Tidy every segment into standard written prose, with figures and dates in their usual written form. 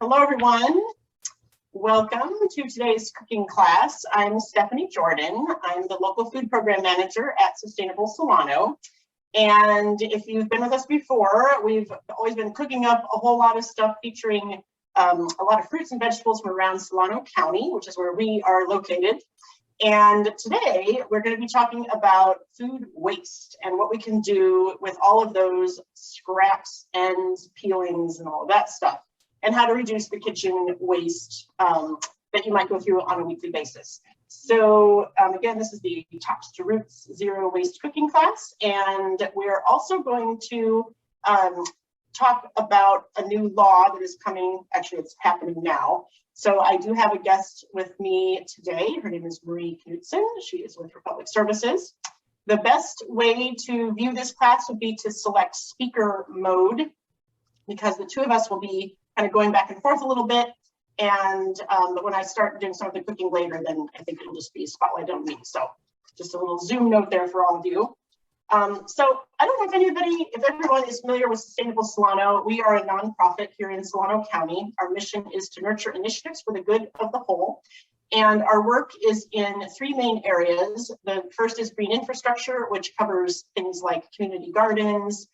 Hello, everyone. Welcome to today's cooking class. I'm Stephanie Jordan. I'm the local food program manager at Sustainable Solano. And if you've been with us before, we've always been cooking up a whole lot of stuff featuring a lot of fruits and vegetables from around Solano County, which is where we are located. And today we're going to be talking about food waste and what we can do with all of those scraps, ends, peelings, and all of that stuff, and how to reduce the kitchen waste that you might go through on a weekly basis. So again, this is the Tops to Roots Zero Waste Cooking class, and we're also going to talk about a new law that is coming. Actually, it's happening now. So I do have a guest with me today. Her name is Marie Knutson. She is with Republic Services. The best way to view this class would be to select speaker mode, because the two of us will be kind of going back and forth a little bit. And but when I start doing some of the cooking later, then I think it'll just be spotlight on me. So just a little Zoom note there for all of you. So I don't know if everyone is familiar with Sustainable Solano. We are a nonprofit here in Solano County. Our mission is to nurture initiatives for the good of the whole. And our work is in three main areas. The first is green infrastructure, which covers things like community gardens,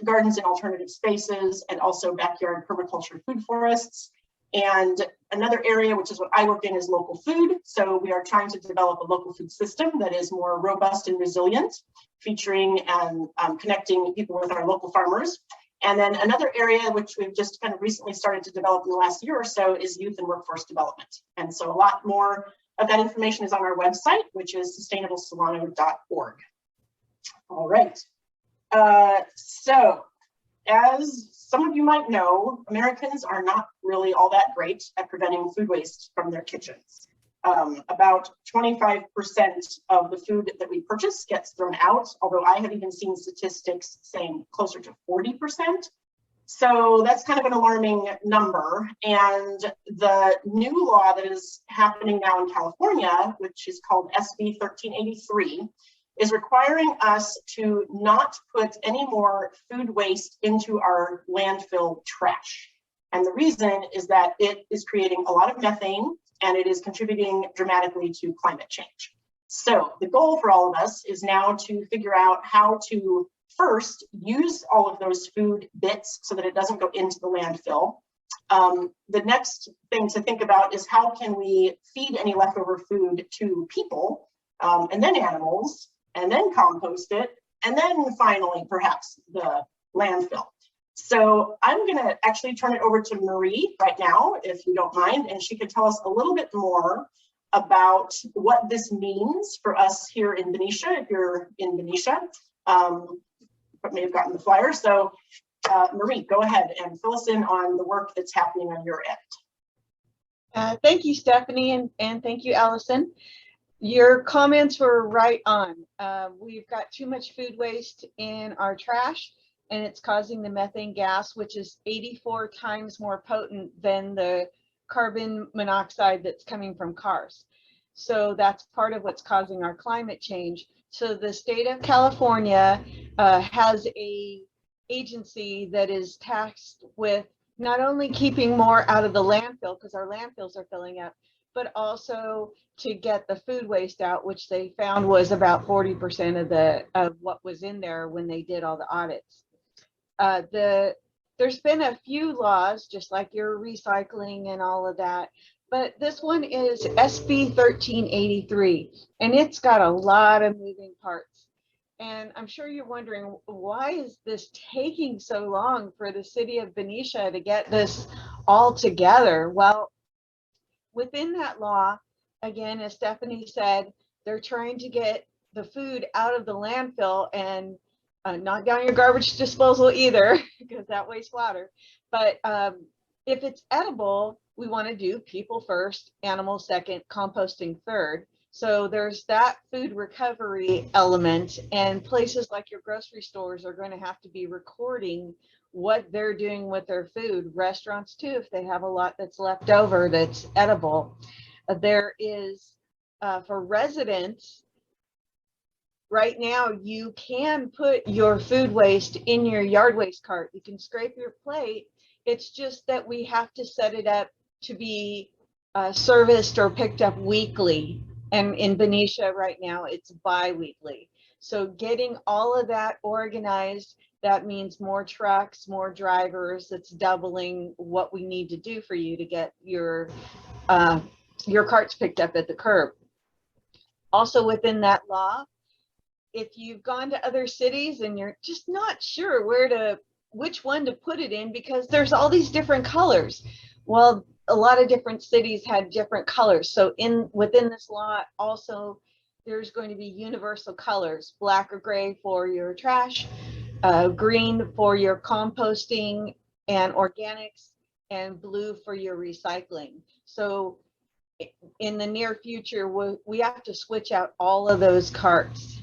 gardens in alternative spaces, and also backyard permaculture food forests. And another area, which is what I work in, is local food. So we are trying to develop a local food system that is more robust and resilient, featuring and connecting people with our local farmers. And then another area, which we've just kind of recently started to develop in the last year or so, is youth and workforce development. And so a lot more of that information is on our website, which is sustainablesolano.org. All right. So as some of you might know, Americans are not really all that great at preventing food waste from their kitchens. About 25% of the food that we purchase gets thrown out, although I have even seen statistics saying closer to 40%. So that's kind of an alarming number. And the new law that is happening now in California, which is called SB 1383, is requiring us to not put any more food waste into our landfill trash. And the reason is that it is creating a lot of methane, and it is contributing dramatically to climate change. So the goal for all of us is now to figure out how to first use all of those food bits so that it doesn't go into the landfill. The next thing to think about is how can we feed any leftover food to people, and then animals, and then compost it, and then finally, perhaps, the landfill. So I'm gonna actually turn it over to Marie right now, if you don't mind, and she could tell us a little bit more about what this means for us here in Benicia, if you're in Benicia, but may have gotten the flyer. So Marie, go ahead and fill us in on the work that's happening on your end. Thank you, Stephanie, and thank you, Allison. Your comments were right on. We've got too much food waste in our trash, and it's causing the methane gas, which is 84 times more potent than the carbon monoxide that's coming from cars. So that's part of what's causing our climate change. So the state of California has a agency that is tasked with not only keeping more out of the landfill, because our landfills are filling up, but also to get the food waste out, which they found was about 40% of what was in there when they did all the audits. There's been a few laws, just like your recycling and all of that, but this one is SB 1383, and it's got a lot of moving parts. And I'm sure you're wondering, why is this taking so long for the city of Benicia to get this all together? Well, within that law, again, as Stephanie said, they're trying to get the food out of the landfill and not down your garbage disposal either, because that wastes water. But if it's edible, we want to do people first, animals second, composting third. So there's that food recovery element, and places like your grocery stores are going to have to be recording what they're doing with their food. Restaurants too, if they have a lot that's left over that's edible. There is, for residents, right now you can put your food waste in your yard waste cart. You can scrape your plate. It's just that we have to set it up to be serviced or picked up weekly. And in Benicia right now, it's bi-weekly. So getting all of that organized, that means more trucks, more drivers. It's doubling what we need to do for you to get your carts picked up at the curb. Also within that law, if you've gone to other cities and you're just not sure which one to put it in because there's all these different colors. Well, a lot of different cities had different colors. So within this law also, there's going to be universal colors, black or gray for your trash, green for your composting and organics, and blue for your recycling. So in the near future, we have to switch out all of those carts.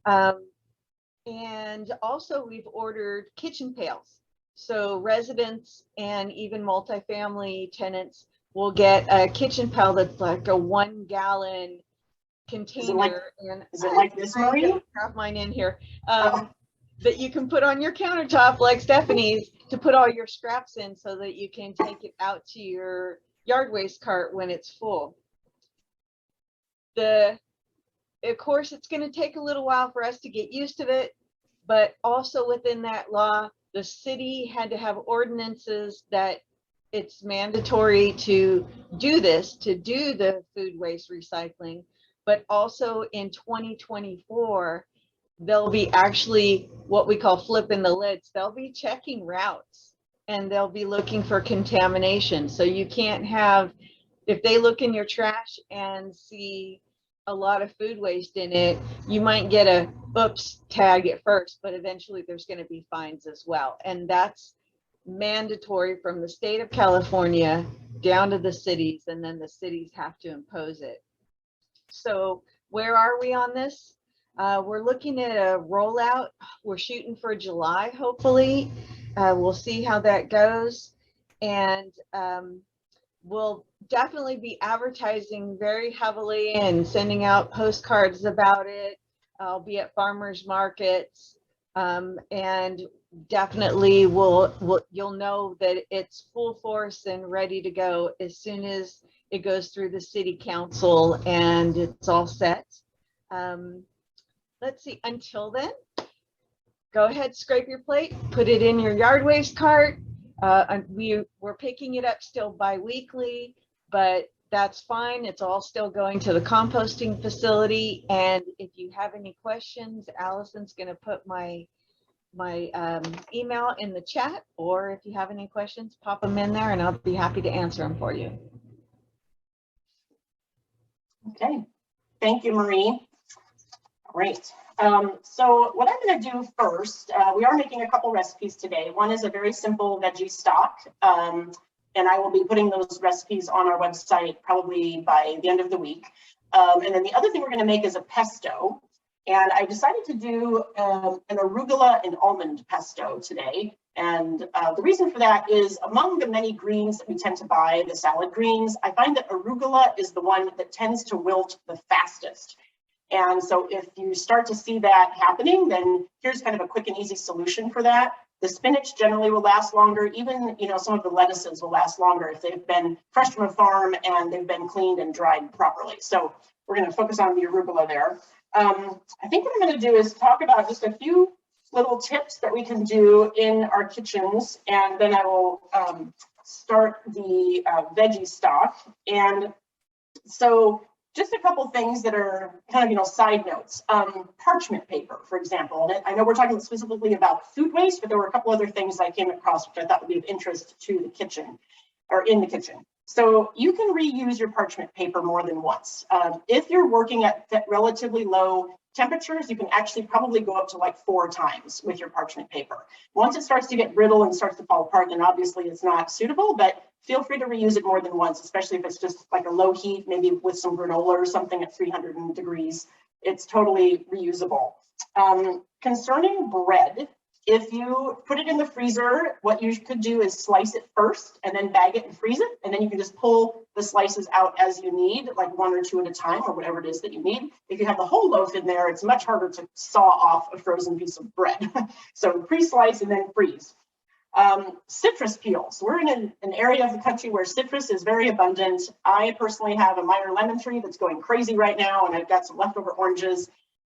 And also we've ordered kitchen pails. So residents and even multifamily tenants will get a kitchen pail that's like a 1 gallon container. Is it like this, Marie? Have mine in here. That you can put on your countertop like Stephanie's to put all your scraps in so that you can take it out to your yard waste cart when it's full. Of course, it's going to take a little while for us to get used to it, but also within that law, the city had to have ordinances that it's mandatory to do this, to do the food waste recycling, but also in 2024, they'll be actually what we call flipping the lids. They'll be checking routes and they'll be looking for contamination. So you can't have, if they look in your trash and see a lot of food waste in it, you might get a oops tag at first, but eventually there's going to be fines as well. And that's mandatory from the state of California down to the cities, and then the cities have to impose it. So where are we on this? We're looking at a rollout. We're shooting for July, hopefully. We'll see how that goes. And we'll definitely be advertising very heavily and sending out postcards about it. I'll be at farmers markets, and definitely you'll know that it's full force and ready to go as soon as it goes through the city council and it's all set. Let's see, until then, go ahead, scrape your plate, put it in your yard waste cart. We're picking it up still bi-weekly, but that's fine. It's all still going to the composting facility. And if you have any questions, Allison's going to put my email in the chat, or if you have any questions, pop them in there and I'll be happy to answer them for you. Okay, thank you, Marie. Great. So what I'm going to do first, we are making a couple recipes today. One is a very simple veggie stock, and I will be putting those recipes on our website probably by the end of the week. And then the other thing we're going to make is a pesto. And I decided to do an arugula and almond pesto today. And the reason for that is among the many greens that we tend to buy, the salad greens, I find that arugula is the one that tends to wilt the fastest. And so if you start to see that happening, then here's kind of a quick and easy solution for that. The spinach generally will last longer. Even, some of the lettuces will last longer if they've been fresh from a farm and they've been cleaned and dried properly. So we're going to focus on the arugula there. I think what I'm going to do is talk about just a few little tips that we can do in our kitchens, and then I will start the veggie stock. And so just a couple things that are kind of, side notes. Parchment paper, for example. And I know we're talking specifically about food waste, but there were a couple other things I came across which I thought would be of interest to the kitchen, or in the kitchen. So you can reuse your parchment paper more than once. If you're working at relatively low temperatures, you can actually probably go up to like 4 times with your parchment paper. Once it starts to get brittle and starts to fall apart, then obviously it's not suitable, but feel free to reuse it more than once, especially if it's just like a low heat, maybe with some granola or something at 300 degrees. It's totally reusable. Concerning bread, If you put it in the freezer, what you could do is slice it first and then bag it and freeze it. And then you can just pull the slices out as you need, like 1 or 2 at a time or whatever it is that you need. If you have the whole loaf in there, it's much harder to saw off a frozen piece of bread. So pre-slice and then freeze. Citrus peels. We're in an area of the country where citrus is very abundant. I personally have a minor lemon tree that's going crazy right now, and I've got some leftover oranges.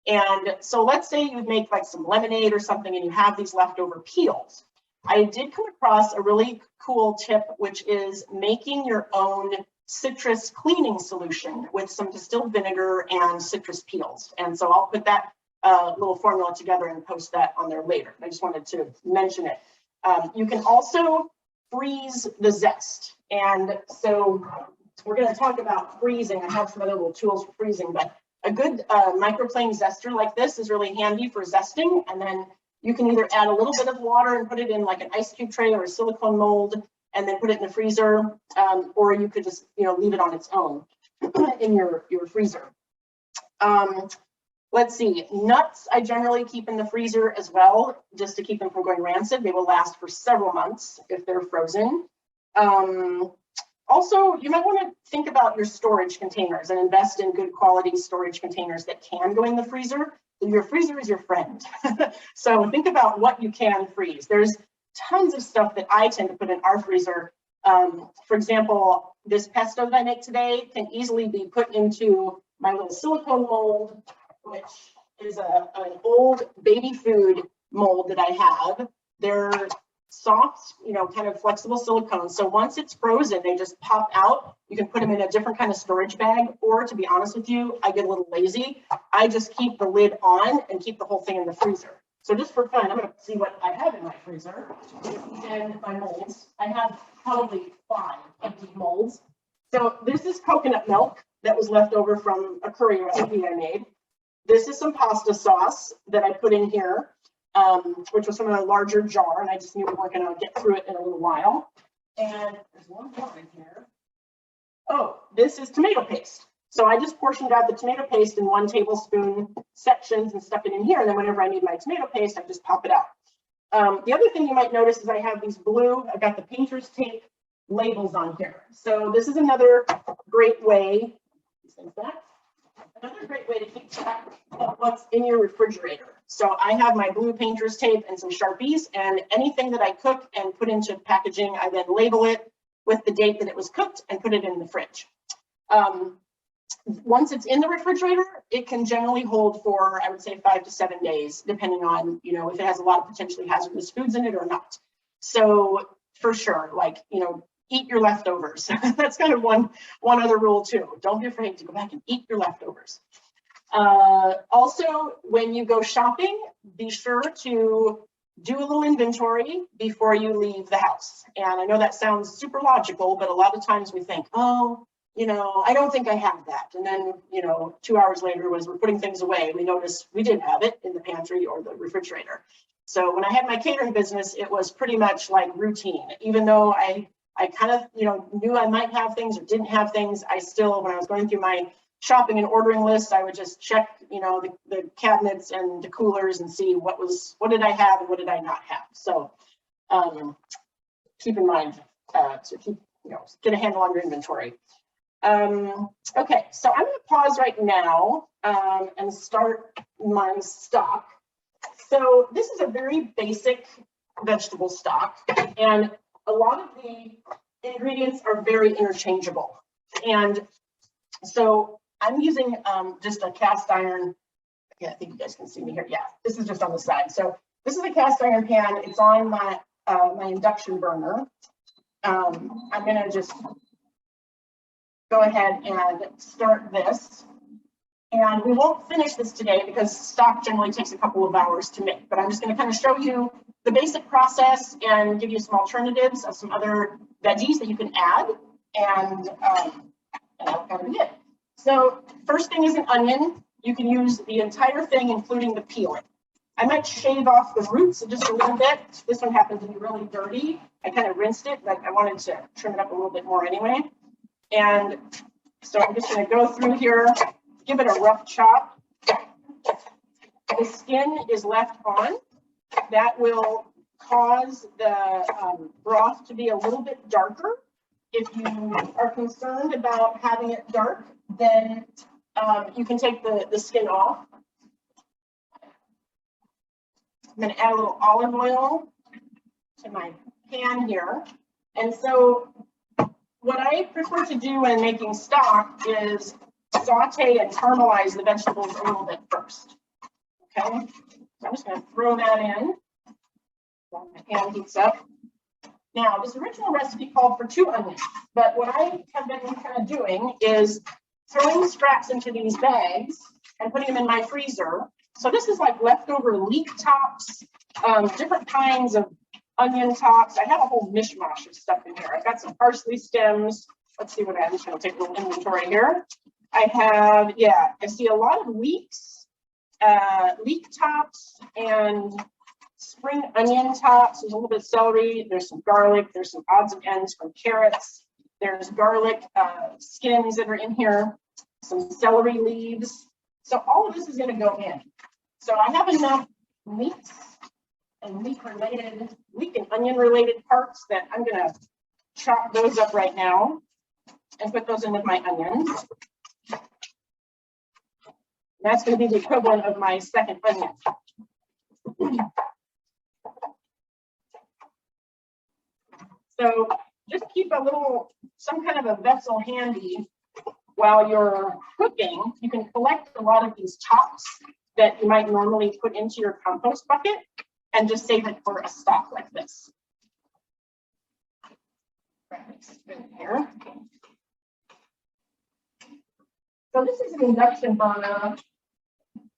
And so let's say you make like some lemonade or something and you have these leftover peels. I did come across a really cool tip, which is making your own citrus cleaning solution with some distilled vinegar and citrus peels. And so I'll put that little formula together and post that on there later. I just wanted to mention it. You can also freeze the zest. And so we're going to talk about freezing. I have some other little tools for freezing, but a good microplane zester like this is really handy for zesting. And then you can either add a little bit of water and put it in like an ice cube tray or a silicone mold and then put it in the freezer, or you could just leave it on its own in your freezer. Let's see, nuts I generally keep in the freezer as well, just to keep them from going rancid. They will last for several months if they're frozen. Also, you might want to think about your storage containers and invest in good quality storage containers that can go in the freezer. Your freezer is your friend. So think about what you can freeze. There's tons of stuff that I tend to put in our freezer. For example, this pesto that I make today can easily be put into my little silicone mold, which is an old baby food mold that I have. They're soft, kind of flexible silicone. So once it's frozen, they just pop out. You can put them in a different kind of storage bag, or to be honest with you, I get a little lazy. I just keep the lid on and keep the whole thing in the freezer. So just for fun, I'm going to see what I have in my freezer and my molds. I have probably 5 empty molds. So this is coconut milk that was left over from a curry recipe I made. This is some pasta sauce that I put in here, which was from a larger jar, and I just knew we weren't going to get through it in a little while. And there's one more in here. Oh, this is tomato paste. So I just portioned out the tomato paste in 1 tablespoon sections and stuck it in here. And then whenever I need my tomato paste, I just pop it out. The other thing you might notice is I have these blue, I've got the painter's tape labels on here. So this is another great way, another great way to keep track of what's in your refrigerator. So I have my blue painter's tape and some Sharpies, and anything that I cook and put into packaging, I then label it with the date that it was cooked and put it in the fridge. Once it's in the refrigerator, it can generally hold for, I would say, 5 to 7 days, depending on, if it has a lot of potentially hazardous foods in it or not. So for sure, eat your leftovers. That's kind of one other rule too. Don't be afraid to go back and eat your leftovers. Also, when you go shopping, be sure to do a little inventory before you leave the house. And I know that sounds super logical, but a lot of times we think, oh, I don't think I have that. And then, 2 hours later, as we're putting things away, we notice we didn't have it in the pantry or the refrigerator. So when I had my catering business, it was pretty much like routine. Even though I kind of, knew I might have things or didn't have things, I still, when I was going through my shopping and ordering list, I would just check, the cabinets and the coolers and see what did I have and what did I not have. So keep in mind to keep, get a handle on your inventory. Okay, so I'm going to pause right now and start my stock. So this is a very basic vegetable stock, and a lot of the ingredients are very interchangeable. And so I'm using just a cast iron. Yeah, I think you guys can see me here. Yeah, this is just on the side. So this is a cast iron pan. It's on my my induction burner. I'm going to just go ahead and start this. And we won't finish this today because stock generally takes a couple of hours to make, but I'm just going to kind of show you the basic process and give you some alternatives of some other veggies that you can add, and that'll kind of be it. So first thing is an onion. You can use the entire thing, including the peeling. I might shave off the roots just a little bit. This one happens to be really dirty. I kind of rinsed it, but I wanted to trim it up a little bit more anyway. And so I'm just going to go through here, give it a rough chop. The skin is left on. That will cause the broth to be a little bit darker. If you are concerned about having it dark, then you can take the skin off. I'm going to add a little olive oil to my pan here. And so what I prefer to do when making stock is saute and caramelize the vegetables a little bit first. Okay, so I'm just going to throw that in while my pan heats up. Now, this original recipe called for 2 onions, but what I have been kind of doing is throwing scraps into these bags and putting them in my freezer. So this is like leftover leek tops, different kinds of onion tops. I have a whole mishmash of stuff in here. I've got some parsley stems. Let's see what I have. I'm just going to take a little inventory here. I have, yeah, I see a lot of leeks, leek tops, and spring onion tops. There's a little bit of celery. There's some garlic. There's some odds and ends from carrots. There's garlic skins that are in here. Some celery leaves. So all of this is going to go in. So I have enough leeks and leek and onion related parts that I'm going to chop those up right now and put those in with my onions. That's going to be the equivalent of my second onion. So just keep some kind of a vessel handy while you're cooking. You can collect a lot of these tops that you might normally put into your compost bucket and just save it for a stock like this. Here. So this is an induction burner.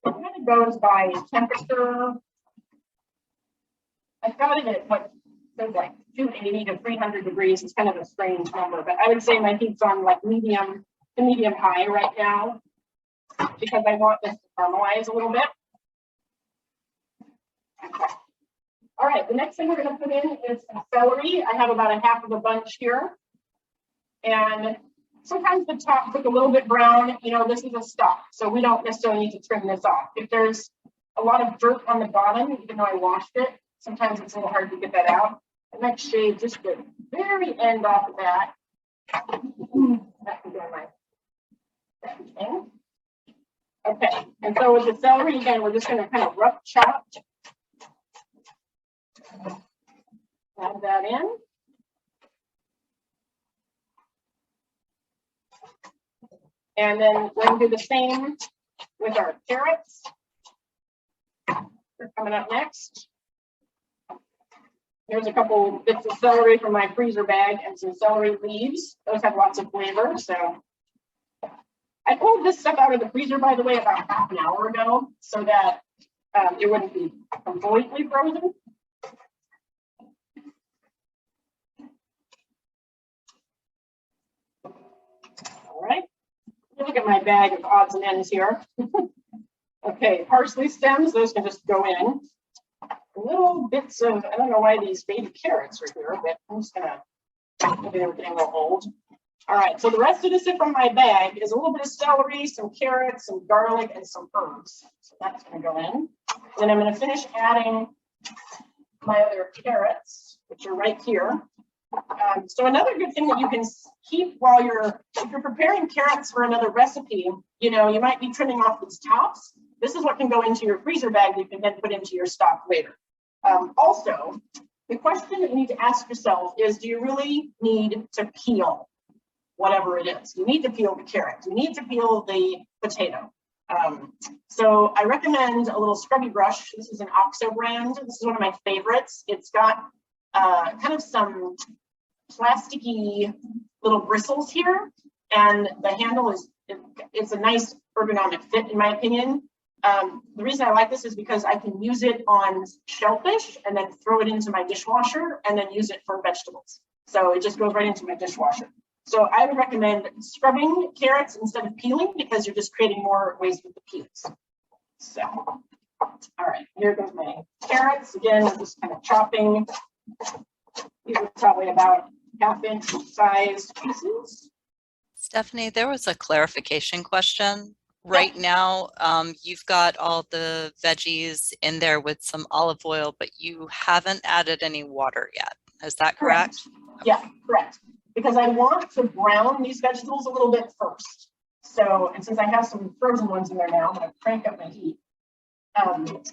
It kind of goes by temperature. I've got it at what says like 280 to 300 degrees. It's kind of a strange number, but I would say my heat's on like medium to medium high right now because I want this to caramelize a little bit. Okay. All right, the next thing we're going to put in is some celery. I have about a half of a bunch here. And sometimes the tops look a little bit brown. You know, this is a stock, so we don't necessarily need to trim this off. If there's a lot of dirt on the bottom, even though I washed it, sometimes it's a little hard to get that out. I might shave just the very end off of that. That can go in my thing. Okay, and so with the celery, again, we're just going to kind of rough chop. Add that in. And then we're going to do the same with our carrots. They're coming up next. Here's a couple bits of celery from my freezer bag and some celery leaves. Those have lots of flavor. So I pulled this stuff out of the freezer, by the way, about half an hour ago so that it wouldn't be completely frozen. All right. Look at my bag of odds and ends here. Okay, parsley stems, those can just go in. Little bits of, I don't know why these baby carrots are here, but I'm just gonna, maybe they were getting a little old. All right, so the rest of this from my bag is a little bit of celery, some carrots, some garlic, and some herbs. So that's gonna go in. Then I'm gonna finish adding my other carrots, which are right here. So another good thing that you can keep while if you're preparing carrots for another recipe, you know, you might be trimming off these tops. This is what can go into your freezer bag that you can then put into your stock later. Also, the question that you need to ask yourself is, do you really need to peel whatever it is? You need to peel the carrot. You need to peel the potato. So I recommend a little scrubby brush. This is an OXO brand. This is one of my favorites. It's got kind of some plasticky little bristles here, and the handle it's a nice ergonomic fit in my opinion. The reason I like this is because I can use it on shellfish and then throw it into my dishwasher and then use it for vegetables. So it just goes right into my dishwasher. So I would recommend scrubbing carrots instead of peeling because you're just creating more waste with the peels. So, all right, here goes my carrots. Again, we're just kind of chopping. These are probably about half-inch sized pieces. Stephanie, there was a clarification question. right now, you've got all the veggies in there with some olive oil, but you haven't added any water yet. Is that correct? Yeah, correct. Because I want to brown these vegetables a little bit first. So, and since I have some frozen ones in there now, I'm going to crank up my heat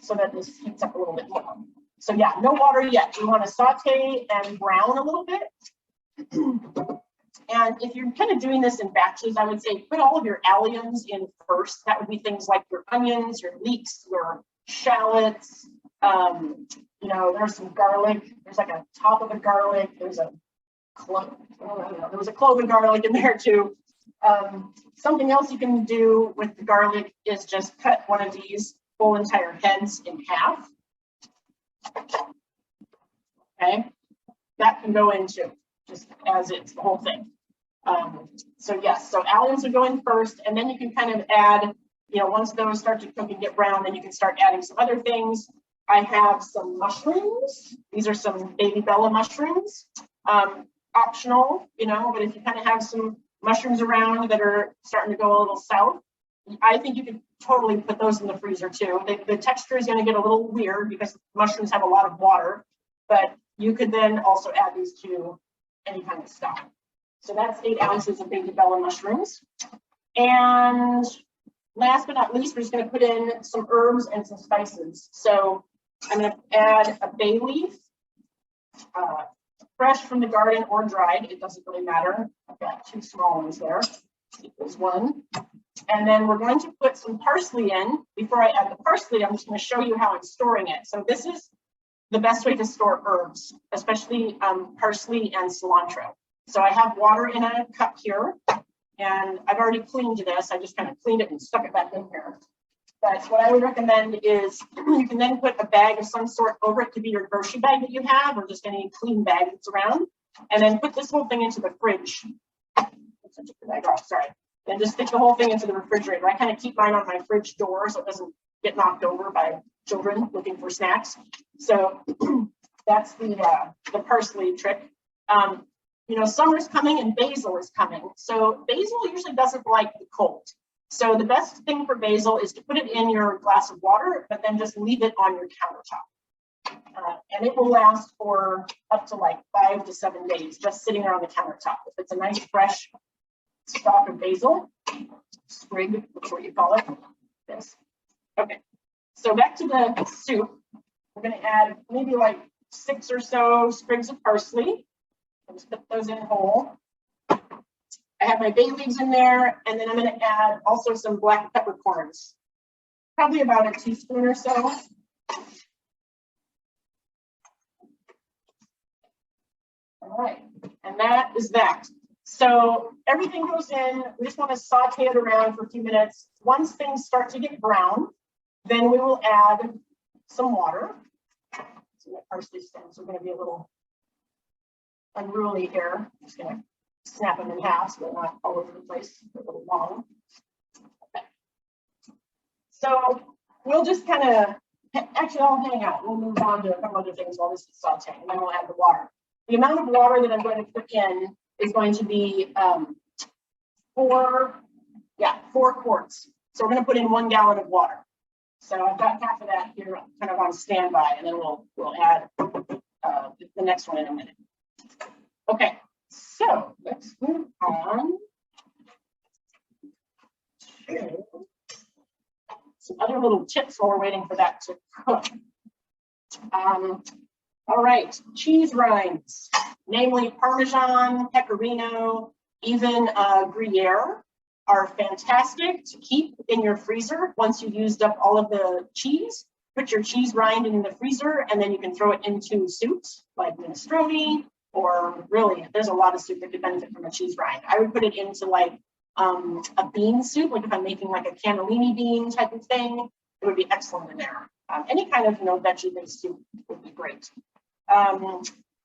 so that this heats up a little bit more. So yeah, no water yet. We want to saute and brown a little bit. And if you're kind of doing this in batches, I would say put all of your alliums in first. That would be things like your onions, your leeks, your shallots. You know, there's some garlic. There's like a top of the garlic. There's a clove. There was a clove of garlic in there too. Something else you can do with the garlic is just cut one of these whole entire heads in half. Okay, that can go into just as it's the whole thing. So yes, so alliums would go in first, and then you can kind of add, you know, once those start to cook and get brown, then you can start adding some other things. I have some mushrooms. These are some baby Bella mushrooms. Optional, you know, but if you kind of have some mushrooms around that are starting to go a little south, I think you could totally put those in the freezer too. The texture is going to get a little weird because mushrooms have a lot of water, but you could then also add these to any kind of stock. So that's 8 ounces of baby Bella mushrooms. And last but not least, we're just going to put in some herbs and some spices. So I'm going to add a bay leaf, fresh from the garden or dried. It doesn't really matter. I've got 2 small ones there. There's one. And then we're going to put some parsley in. Before I add the parsley, I'm just going to show you how I'm storing it. So this is the best way to store herbs, especially parsley and cilantro. So I have water in a cup here, and I've already cleaned this. I just kind of cleaned it and stuck it back in here. But what I would recommend is you can then put a bag of some sort over it. Could be your grocery bag that you have, or just any clean bag that's around, and then put this whole thing into the fridge. Sorry. Then just stick the whole thing into the refrigerator. I kind of keep mine on my fridge door so it doesn't get knocked over by children looking for snacks. So that's the parsley trick. You know, summer's coming and basil is coming. So basil usually doesn't like the cold. So the best thing for basil is to put it in your glass of water, but then just leave it on your countertop. And it will last for up to like 5 to 7 days, just sitting there on the countertop. If it's a nice fresh stalk of basil, sprig, that's what you call it. This. Okay, so back to the soup. We're going to add maybe like 6 or so sprigs of parsley. I'll just put those in whole. I have my bay leaves in there, and then I'm going to add also some black peppercorns, probably about a teaspoon or so. All right, and that is that. So everything goes in. We just want to saute it around for a few minutes. Once things start to get brown, then we will add some water. So my parsley stems are going to be a little unruly here. I'm just going to snap them in half so they're not all over the place. They're a little long. Okay. So we'll just kind of, actually I'll hang out. We'll move on to a couple other things while this is sauteing, and then we'll add the water. The amount of water that I'm going to put in is going to be 4 quarts. So we're going to put in 1 gallon of water. So I've got half of that here kind of on standby, and then we'll add the next one in a minute. Okay, so let's move on to some other little tips while we're waiting for that to cook. All right, cheese rinds, namely Parmesan, Pecorino, even Gruyere, are fantastic to keep in your freezer. Once you've used up all of the cheese, put your cheese rind in the freezer, and then you can throw it into soups like minestrone, or really, there's a lot of soup that could benefit from a cheese rind. I would put it into like a bean soup, like if I'm making like a cannellini bean type of thing, it would be excellent in there. Any kind of veggie-based soup would be great.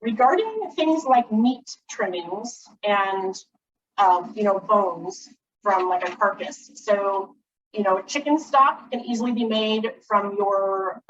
Regarding things like meat trimmings and bones from like a carcass. So, chicken stock can easily be made from your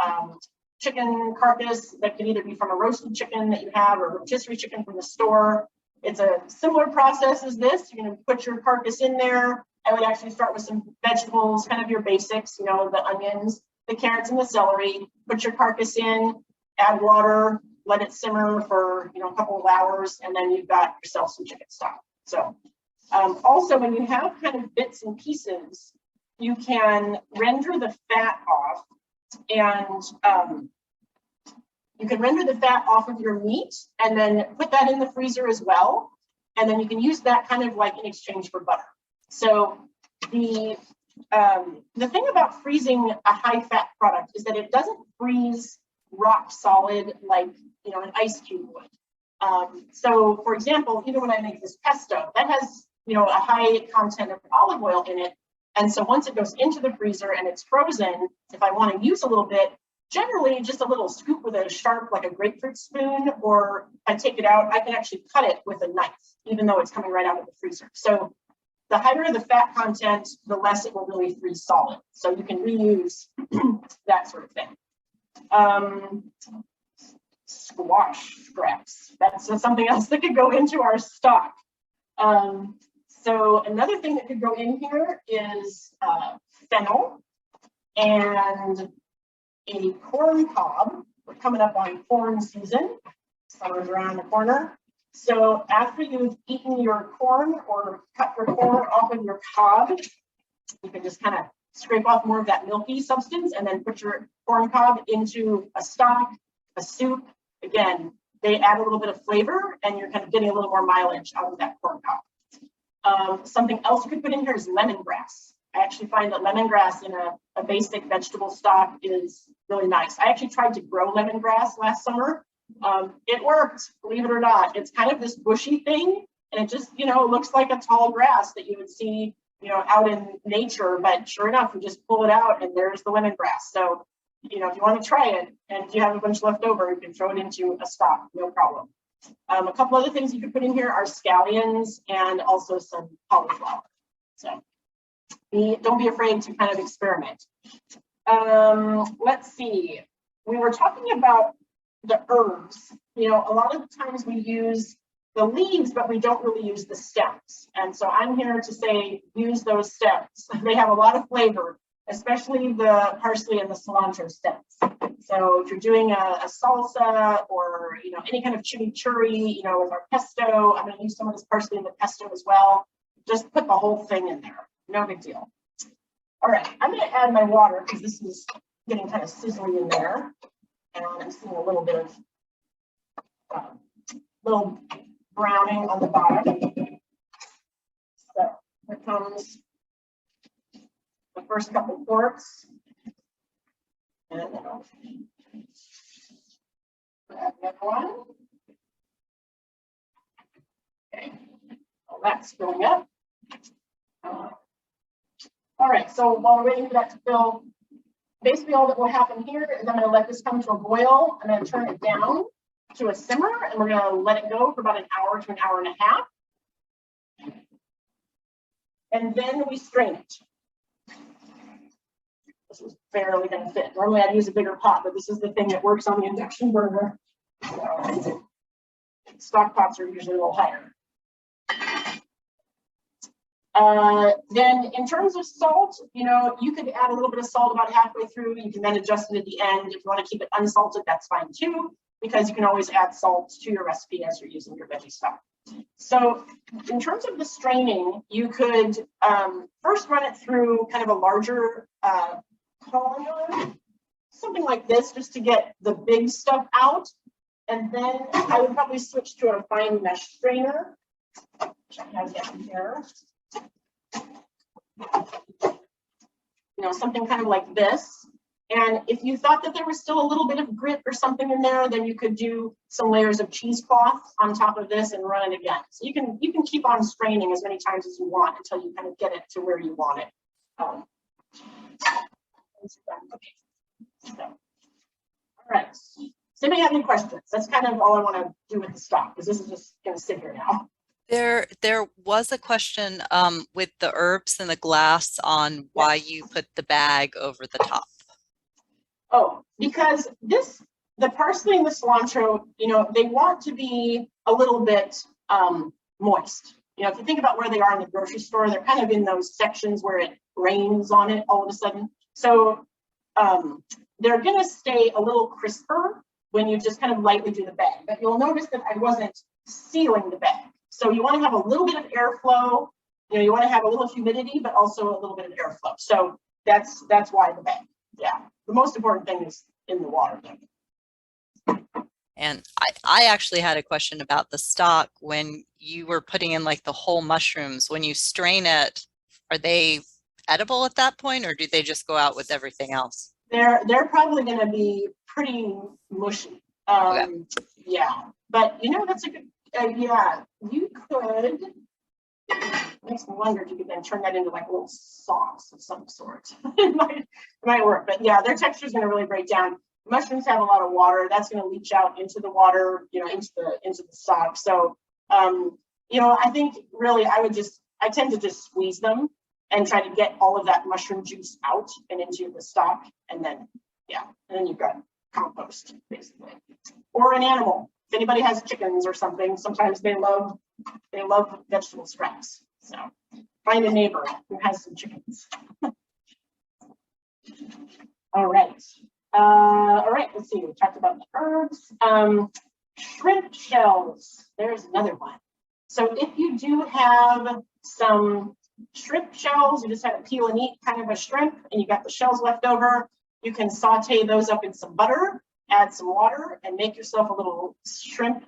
chicken carcass. That could either be from a roasted chicken that you have or rotisserie chicken from the store. It's a similar process as this. You're going to put your carcass in there, I would actually start with some vegetables, kind of your basics, you know, the onions, the carrots, and the celery. Put your carcass in, add water, let it simmer for, you know, a couple of hours, and then you've got yourself some chicken stock. So also, when you have kind of bits and pieces, you can render the fat off, and you can render the fat off of your meat and then put that in the freezer as well. And then you can use that kind of like in exchange for butter. So the thing about freezing a high fat product is that it doesn't freeze rock solid like, you know, an ice cube would. So for example, even when I make this pesto, that has, you know, a high content of olive oil in it. And so once it goes into the freezer and it's frozen, if I want to use a little bit, generally just a little scoop with a sharp, like a grapefruit spoon, or I take it out, I can actually cut it with a knife, even though it's coming right out of the freezer. So the higher the fat content, the less it will really freeze solid. So you can reuse that sort of thing. Squash scraps, that's something else that could go into our stock. So another thing that could go in here is fennel and a corn cob. We're coming up on corn season. Summer's around the corner. So after you've eaten your corn or cut your corn off of your cob, you can just kind of scrape off more of that milky substance and then put your corn cob into a stock, a soup. Again, they add a little bit of flavor and you're kind of getting a little more mileage out of that corn cob. Something else you could put in here is lemongrass. I actually find that lemongrass in a basic vegetable stock is really nice. I actually tried to grow lemongrass last summer. It worked, believe it or not. It's kind of this bushy thing, and it just, you know, looks like a tall grass that you would see, you know, out in nature. But sure enough, you just pull it out, and there's the lemongrass. So, you know, if you want to try it, and if you have a bunch left over, you can throw it into a stock, no problem. A couple other things you could put in here are scallions and also some cauliflower. So don't be afraid to kind of experiment. Let's see. We were talking about the herbs. You know, a lot of the times we use the leaves, but we don't really use the stems. And so I'm here to say, use those stems. They have a lot of flavor, especially the parsley and the cilantro stems. So if you're doing a salsa or, you know, any kind of chimichurri, you know, with our pesto, I'm going to use some of this parsley in the pesto as well. Just put the whole thing in there. No big deal. All right, I'm going to add my water because this is getting kind of sizzly in there. And I'm seeing a little bit of little browning on the bottom. So here comes the first couple quarts. And then I'll grab the other one. Okay, well, that's filling up. All right, so while we're waiting for that to fill, basically all that will happen here is I'm going to let this come to a boil. I'm going to turn it down to a simmer, and we're going to let it go for about an hour to an hour and a half. And then we strain it. This is barely going to fit. Normally I'd use a bigger pot, but this is the thing that works on the induction burner. So, stock pots are usually a little higher. Then in terms of salt, you know, you could add a little bit of salt about halfway through. You can then adjust it at the end. If you want to keep it unsalted, that's fine too, because you can always add salt to your recipe as you're using your veggie stock. So in terms of the straining, you could first run it through kind of a larger colander, something like this, just to get the big stuff out. And then I would probably switch to a fine mesh strainer, which I have down here. You know, something kind of like this. And if you thought that there was still a little bit of grit or something in there, then you could do some layers of cheesecloth on top of this and run it again. So you can keep on straining as many times as you want until you kind of get it to where you want it. Okay. So, all right. Does anybody have any questions? That's kind of all I want to do with the stock, because this is just going to sit here now. There was a question with the herbs and the glass on why you put the bag over the top. Oh, because the parsley and the cilantro, you know, they want to be a little bit moist. you know, if you think about where they are in the grocery store, they're kind of in those sections where it rains on it all of a sudden. So they're gonna stay a little crisper when you just kind of lightly do the bag, but you'll notice that I wasn't sealing the bag. So you wanna have a little bit of airflow, you know, you wanna have a little humidity, but also a little bit of airflow. So that's why the bag, yeah. The most important thing is in the water. And I actually had a question about the stock when you were putting in like the whole mushrooms. When you strain it, are they edible at that point, or do they just go out with everything else? They're probably going to be pretty mushy. Okay. Yeah, but you know, that's a good, yeah, you could, makes me wonder if you could then turn that into like a little sauce of some sort. it might work, but yeah, their texture is going to really break down. Mushrooms have a lot of water. That's going to leach out into the water, you know, into the stock. So, you know, I think really I tend to just squeeze them and try to get all of that mushroom juice out and into the stock. And then, yeah, and then you've got compost basically, or an animal. If anybody has chickens or something, sometimes they love vegetable scraps. So find a neighbor who has some chickens. All right. All right, let's see, we talked about the herbs. Shrimp shells, there's another one. So if you do have some shrimp shells, you just had to peel and eat kind of a shrimp and you got the shells left over, you can saute those up in some butter, add some water, and make yourself a little shrimp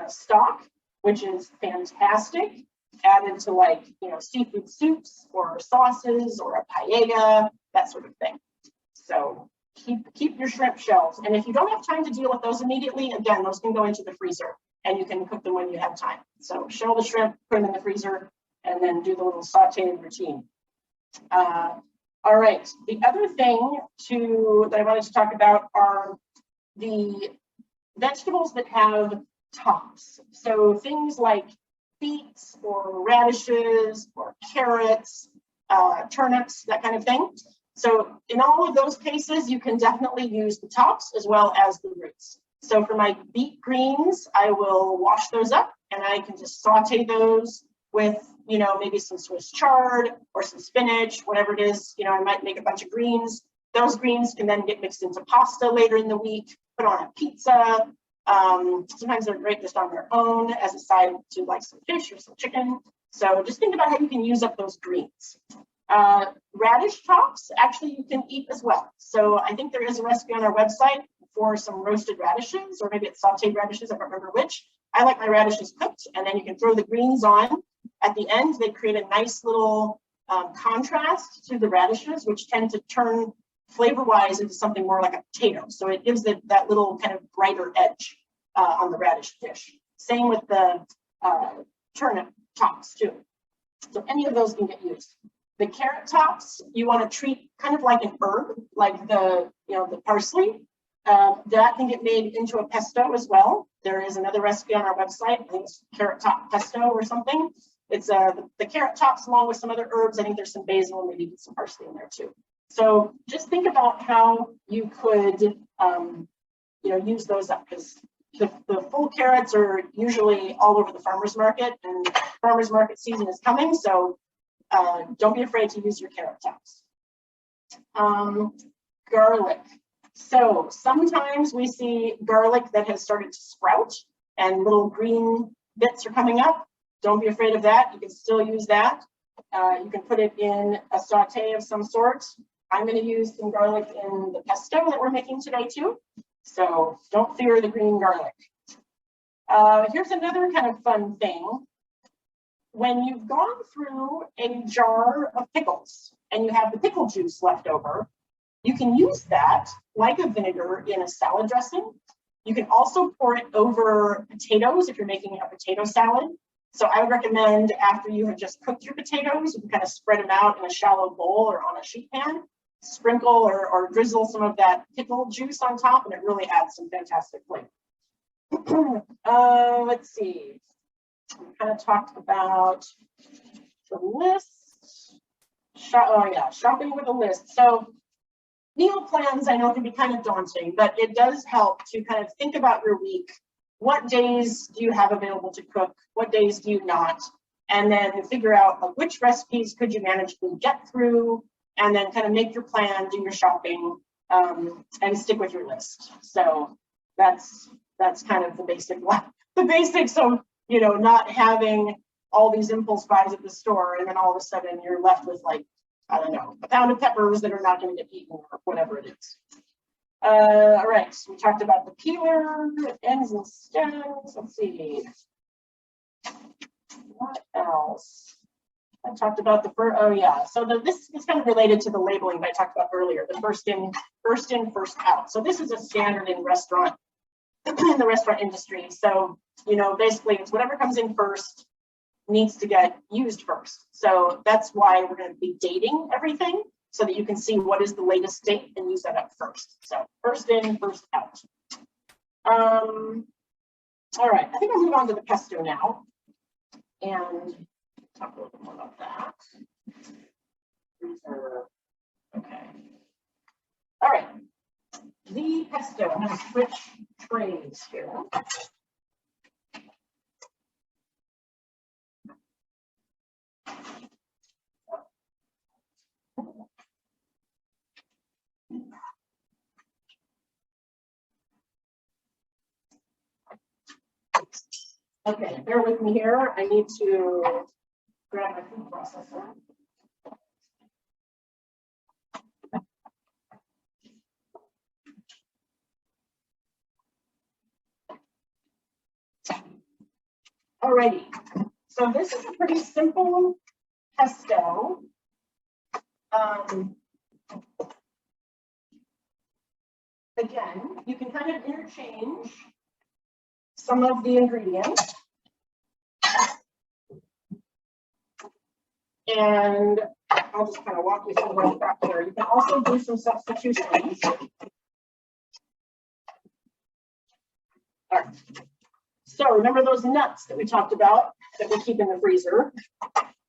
stock, which is fantastic. Add into like, you know, seafood soups or sauces or a paella, that sort of thing. So keep your shrimp shells. And if you don't have time to deal with those immediately, again, those can go into the freezer and you can cook them when you have time. So shell the shrimp, put them in the freezer, and then do the little sauteing routine. All right, the other thing that I wanted to talk about are the vegetables that have tops. So things like beets or radishes or carrots, turnips, that kind of thing. So in all of those cases, you can definitely use the tops as well as the roots. So for my beet greens, I will wash those up and I can just saute those with, you know, maybe some Swiss chard or some spinach, whatever it is. You know, I might make a bunch of greens. Those greens can then get mixed into pasta later in the week, put on a pizza. Sometimes they're great just on their own as a side to like some fish or some chicken. So just think about how you can use up those greens. Radish tops, actually you can eat as well. So I think there is a recipe on our website for some roasted radishes, or maybe it's sauteed radishes, I don't remember which. I like my radishes cooked, and then you can throw the greens on. At the end, they create a nice little contrast to the radishes, which tend to turn flavor-wise into something more like a potato. So it gives it that little kind of brighter edge on the radish dish. Same with the turnip tops too. So any of those can get used. The carrot tops, you want to treat kind of like an herb, like the parsley. That can get made into a pesto as well. There is another recipe on our website. I think it's carrot top pesto or something. It's the carrot tops along with some other herbs. I think there's some basil and maybe some parsley in there too. So just think about how you could, use those up, because the full carrots are usually all over the farmer's market, and farmer's market season is coming. So don't be afraid to use your carrot tops. Garlic. So sometimes we see garlic that has started to sprout and little green bits are coming up. Don't be afraid of that. You can still use that. You can put it in a saute of some sort. I'm going to use some garlic in the pesto that we're making today too. So don't fear the green garlic. Here's another kind of fun thing. When you've gone through a jar of pickles and you have the pickle juice left over, you can use that like a vinegar in a salad dressing. You can also pour it over potatoes if you're making a potato salad. So I would recommend, after you have just cooked your potatoes, you can kind of spread them out in a shallow bowl or on a sheet pan, sprinkle or drizzle some of that pickle juice on top, and it really adds some fantastic flavor. Let's see. We kind of talked about the list. Shopping with a list. So meal plans, I know, can be kind of daunting, but it does help to kind of think about your week. What days do you have available to cook? What days do you not? and then figure out like, which recipes could you manage to get through, and then kind of make your plan, do your shopping, and stick with your list. So that's kind of the basics of, you know, not having all these impulse buys at the store, and then all of a sudden you're left with like, I don't know, a pound of peppers that are not going to get eaten or whatever it is. All right, so we talked about the peeler, ends and stems. Let's see. What else? I talked about the first, oh yeah. So this is kind of related to the labeling that I talked about earlier, the first in, first out. So this is a standard in restaurant, in the restaurant industry. So, you know, basically it's whatever comes in first needs to get used first. So that's why we're going to be dating everything so that you can see what is the latest date and use that up first. So first in, first out. All right, I think I'll move on to the pesto now and talk a little bit more about that. Okay. All right, the pesto, I'm going to switch trays here. Okay, bear with me here. I need to grab my food processor. Alrighty, so this is a pretty simple pesto. Again, you can kind of interchange some of the ingredients. And I'll just kind of walk you through right back here. You can also do some substitutions. All right. So remember those nuts that we talked about that we keep in the freezer?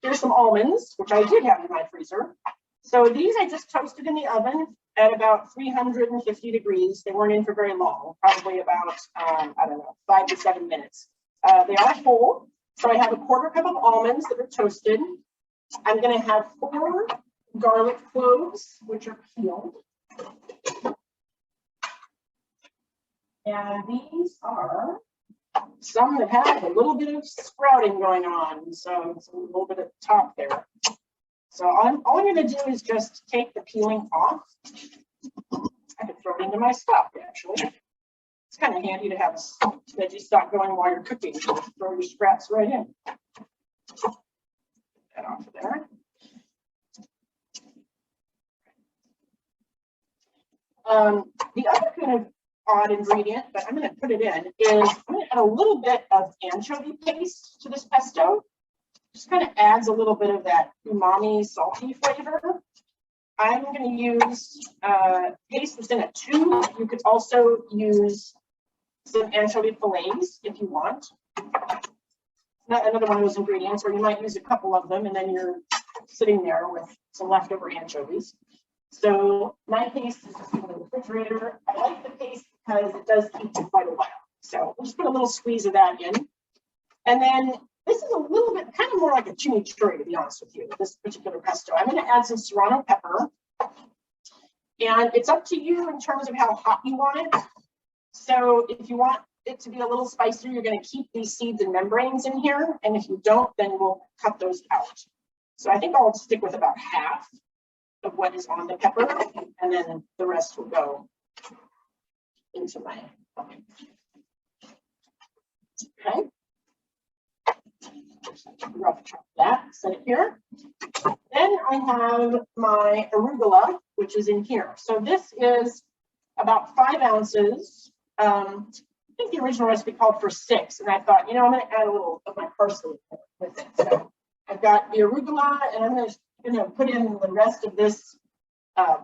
Here's some almonds, which I did have in my freezer. So these I just toasted in the oven at about 350 degrees. They weren't in for very long, probably about, I don't know, 5 to 7 minutes. They are whole. So I have a 1/4 cup of almonds that are toasted. I'm going to have 4 garlic cloves, which are peeled. And these are some that have a little bit of sprouting going on. So it's a little bit at the top there. So all I'm going to do is just take the peeling off. I could throw it into my stock, actually. It's kind of handy to have veggie stock going while you're cooking. So throw your scraps right in. That off of there. The other kind of odd ingredient, but I'm going to put it in, is I'm going to add a little bit of anchovy paste to this pesto. Just kind of adds a little bit of that umami, salty flavor. I'm going to use paste that's in a tube. You could also use some anchovy fillets if you want. Not another one of those ingredients where you might use a couple of them and then you're sitting there with some leftover anchovies. So my paste is just in the refrigerator. I like the paste because it does keep for quite a while. So we'll just put a little squeeze of that in. And then this is a little bit kind of more like a chimichurri, to be honest with you, this particular pesto. I'm going to add some serrano pepper. And it's up to you in terms of how hot you want it. So if you want it to be a little spicier, you're going to keep these seeds and membranes in here. And if you don't, then we'll cut those out. So I think I'll stick with about half of what is on the pepper, and then the rest will go into my bucket. Okay. Rough chop that, set it here. Then I have my arugula, which is in here. So this is about 5 ounces. I think the original recipe called for 6, and I thought, you know, I'm going to add a little of my parsley with it. So I've got the arugula, and I'm going to put in the rest of this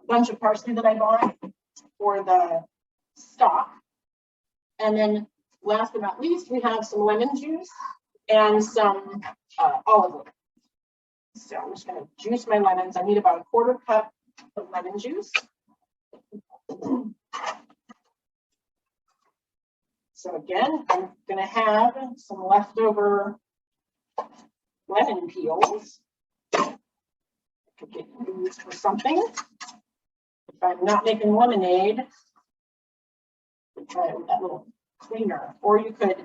bunch of parsley that I bought for the stock. And then last but not least, we have some lemon juice and some olive oil. So I'm just going to juice my lemons. I need about a 1/4 cup of lemon juice. So again, I'm going to have some leftover lemon peels. Could get used for something. If I'm not making lemonade, try it with that little cleaner. Or you could,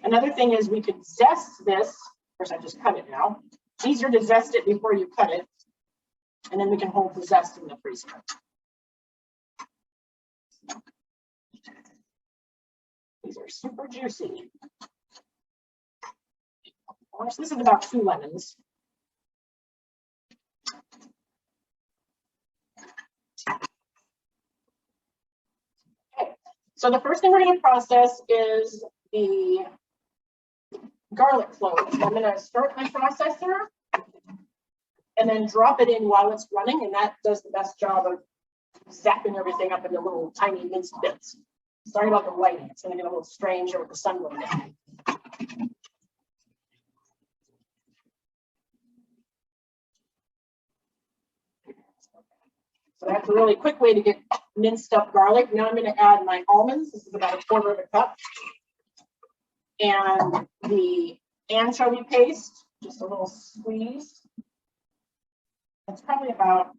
another thing is we could zest this. Of course, I just cut it now. It's easier to zest it before you cut it. And then we can hold the zest in the freezer. These are super juicy. This is about 2 lemons. Okay, so the first thing we're going to process is the garlic cloves. I'm going to start my processor and then drop it in while it's running, and that does the best job of zapping everything up into little tiny minced bits. Sorry about the lighting, it's going to get a little strange here with the sun going down. So that's a really quick way to get minced up garlic. Now I'm going to add my almonds. This is about 1/4 cup. And the anchovy paste, just a little squeeze. It's probably about,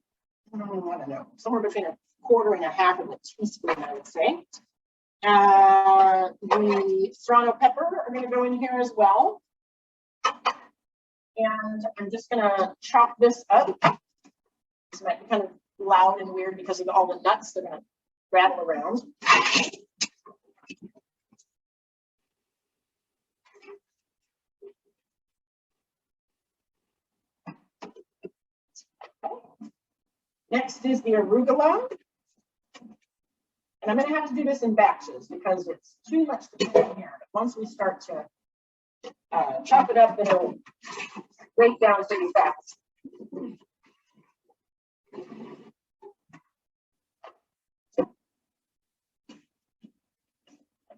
I don't know, somewhere between 1/4 and 1/2 of a teaspoon, I would say. The serrano pepper are going to go in here as well. And I'm just going to chop this up. This might be kind of loud and weird because of all the nuts. They're going to rattle around. Next is the arugula. And I'm going to have to do this in batches because it's too much to put in here. But once we start to chop it up, it'll break down pretty fast.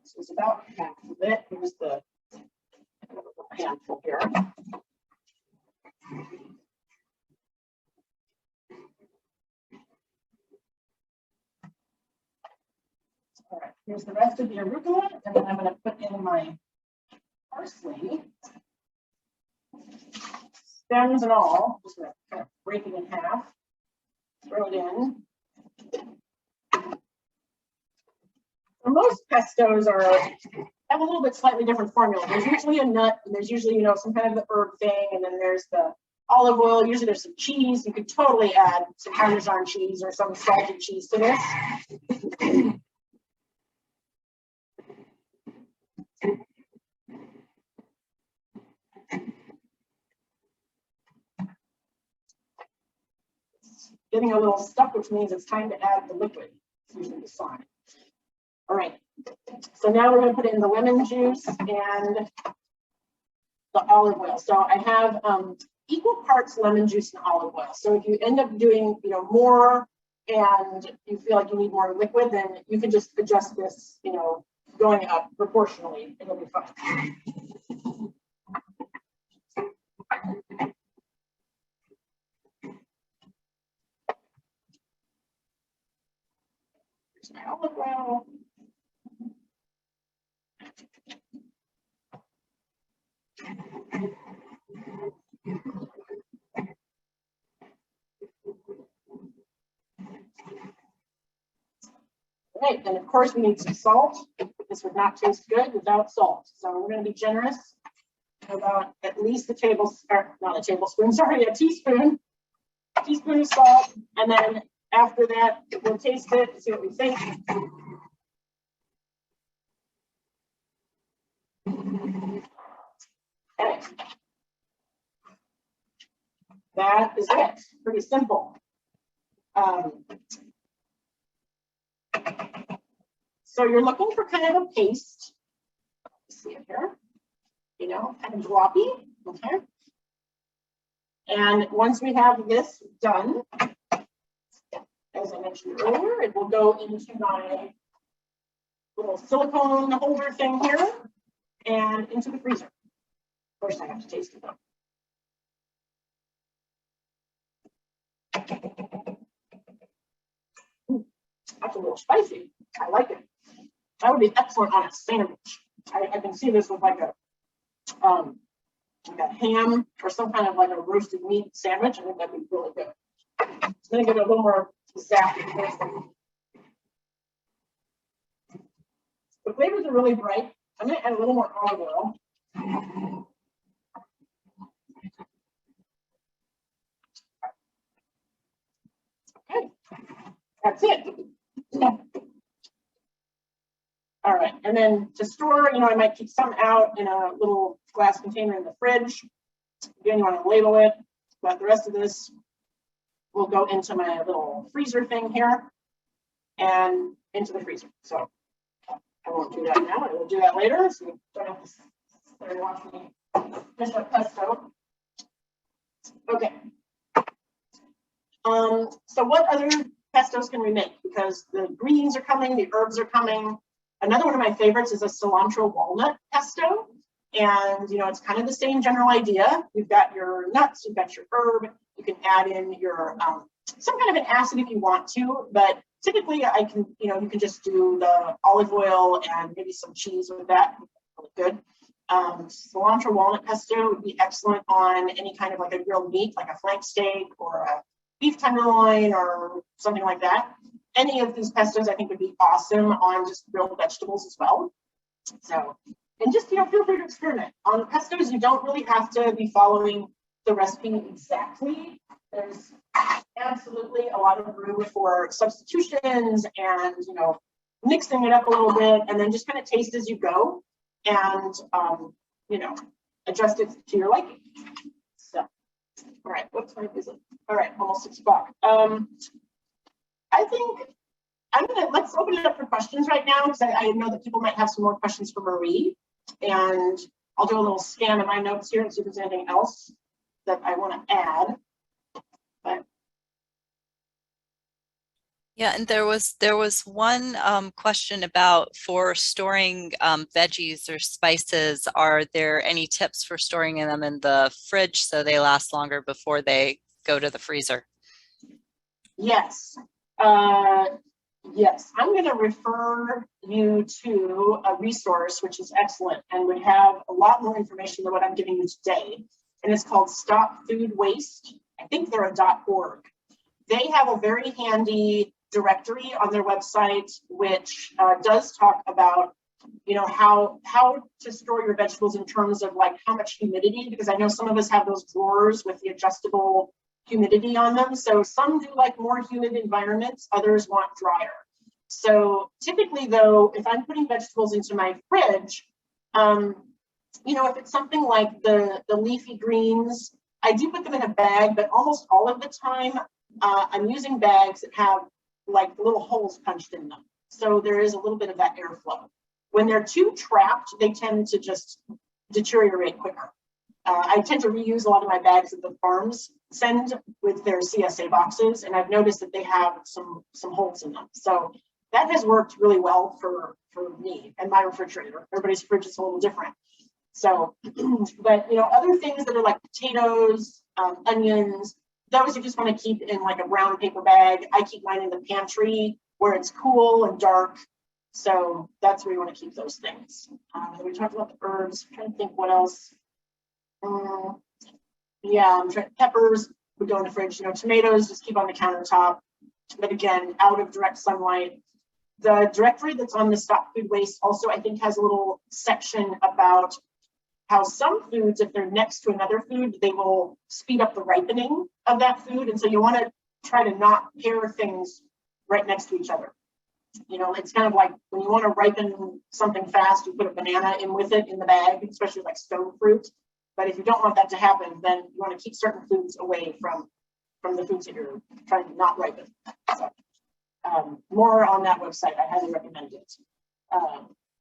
This is about half of it. Here's the handful here. All right, here's the rest of the arugula, and then I'm going to put in my parsley, stems and all. Just going to kind of break it in half, throw it in. So most pestos have a little bit slightly different formula. There's usually a nut, and there's usually, some kind of the herb thing, and then there's the olive oil. Usually there's some cheese. You could totally add some Parmesan cheese or some salted cheese to this. Getting a little stuck, which means it's time to add the liquid. It's usually the sign. All right, so now we're going to put in the lemon juice and the olive oil. So I have equal parts lemon juice and olive oil. So if you end up doing, more and you feel like you need more liquid, then you can just adjust this, going up proportionally. It'll be fine. Here's my olive oil. Right, and of course we need some salt. This would not taste good without salt. So we're going to be generous about at least a tablespoon, not a tablespoon, sorry, a teaspoon of salt. And then after that, we'll taste it and see what we think. Okay. That is it. Pretty simple. So you're looking for kind of a paste. See it here, kind of gloppy. Okay. And once we have this done, as I mentioned earlier, it will go into my little silicone holder thing here and into the freezer. First, I have to taste it though. That's a little spicy. I like it. That would be excellent on a sandwich. I can see this with like a We've got ham or some kind of like a roasted meat sandwich. I think that'd be really good. It's gonna give it a little more zap. The flavors are really bright. I'm gonna add a little more olive oil. Okay, that's it. All right, and then to store, I might keep some out in a little glass container in the fridge. Again, you want to label it, but the rest of this will go into my little freezer thing here and into the freezer. So I won't do that now. I will do that later. So you don't have to start watching me finish up pesto. Okay. So what other pestos can we make? Because the greens are coming, the herbs are coming. Another one of my favorites is a cilantro walnut pesto. And, it's kind of the same general idea. You've got your nuts, you've got your herb. You can add in your some kind of an acid if you want to, but typically I can, you can just do the olive oil and maybe some cheese with that. Really good. Cilantro walnut pesto would be excellent on any kind of like a grilled meat, like a flank steak or a beef tenderloin or something like that. Any of these pestos I think would be awesome on just grilled vegetables as well. So, and just, feel free to experiment. On pestos, you don't really have to be following the recipe exactly. There's absolutely a lot of room for substitutions and, mixing it up a little bit and then just kind of taste as you go and, adjust it to your liking. So, all right, what time is it? All right, almost 6 o'clock. I think let's open it up for questions right now because I know that people might have some more questions for Marie, and I'll do a little scan of my notes here and see if there's anything else that I want to add. But yeah, and there was one question about for storing veggies or spices. Are there any tips for storing them in the fridge so they last longer before they go to the freezer? Yes. Yes, I'm going to refer you to a resource which is excellent and would have a lot more information than what I'm giving you today. And it's called Stop Food Waste. I think they're a .org. They have a very handy directory on their website, which does talk about, how to store your vegetables in terms of like how much humidity, because I know some of us have those drawers with the adjustable humidity on them. So some do like more humid environments, others want drier. So typically though, if I'm putting vegetables into my fridge, if it's something like the leafy greens, I do put them in a bag, but almost all of the time I'm using bags that have like little holes punched in them. So there is a little bit of that airflow. When they're too trapped, they tend to just deteriorate quicker. I tend to reuse a lot of my bags that the farms send with their CSA boxes, and I've noticed that they have some holes in them. So that has worked really well for me and my refrigerator. Everybody's fridge is a little different. So, but other things that are like potatoes, onions, those you just want to keep in like a brown paper bag. I keep mine in the pantry where it's cool and dark. So that's where you want to keep those things. We talked about the herbs. I'm trying to think what else. Yeah, peppers would go in the fridge. Tomatoes just keep on the countertop, but again, out of direct sunlight. The directory that's on the Stop Food Waste also, I think, has a little section about how some foods, if they're next to another food, they will speed up the ripening of that food. And so you want to try to not pair things right next to each other. It's kind of like when you want to ripen something fast, you put a banana in with it in the bag, especially like stone fruit. But if you don't want that to happen, then you want to keep certain foods away from the foods that you're trying to not ripen. So, more on that website. I highly recommend it.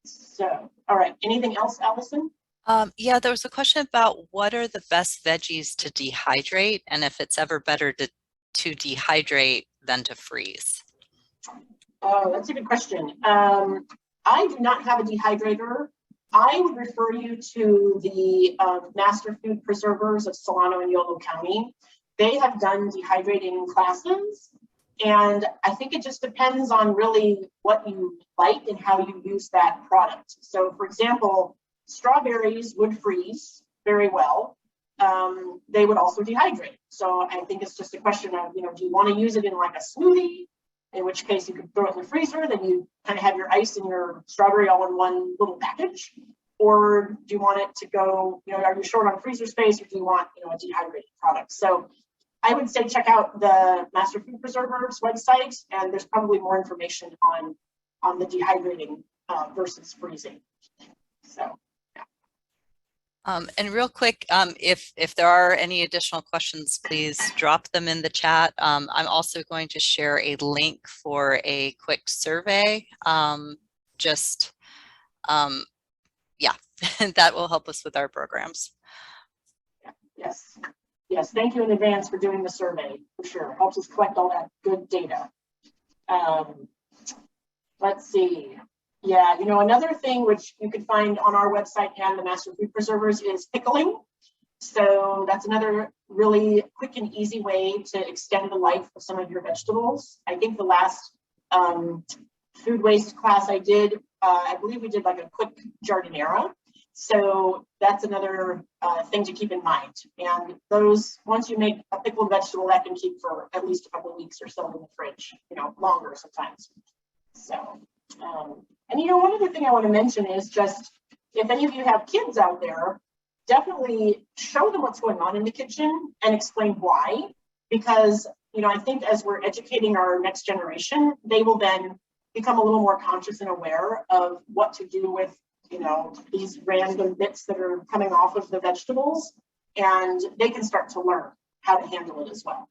So, all right. Anything else, Allison? Yeah, there was a question about what are the best veggies to dehydrate, and if it's ever better to dehydrate than to freeze. Oh, that's a good question. I do not have a dehydrator. I would refer you to the Master Food Preservers of Solano and Yolo County. They have done dehydrating classes, and I think it just depends on really what you like and how you use that product. So, for example, strawberries would freeze very well. they would also dehydrate. So I think it's just a question of, do you want to use it in like a smoothie? In which case you could throw it in the freezer, then you kind of have your ice and your strawberry all in one little package. Or do you want it to go, are you short on freezer space, or do you want, a dehydrated product? So I would say check out the Master Food Preservers website, and there's probably more information on the dehydrating versus freezing. So. And real quick, if there are any additional questions, please drop them in the chat. I'm also going to share a link for a quick survey. Yeah, that will help us with our programs. Yes. Yes, thank you in advance for doing the survey, for sure. It helps us collect all that good data. Let's see. Yeah, another thing which you can find on our website and the Master Food Preservers is pickling. So that's another really quick and easy way to extend the life of some of your vegetables. I think the last food waste class I did, I believe we did like a quick jardinera. So that's another thing to keep in mind. And those, once you make a pickled vegetable, that can keep for at least a couple of weeks or so in the fridge, longer sometimes. So, and one other thing I want to mention is just, if any of you have kids out there, definitely show them what's going on in the kitchen and explain why. Because, I think as we're educating our next generation, they will then become a little more conscious and aware of what to do with, these random bits that are coming off of the vegetables, and they can start to learn how to handle it as well.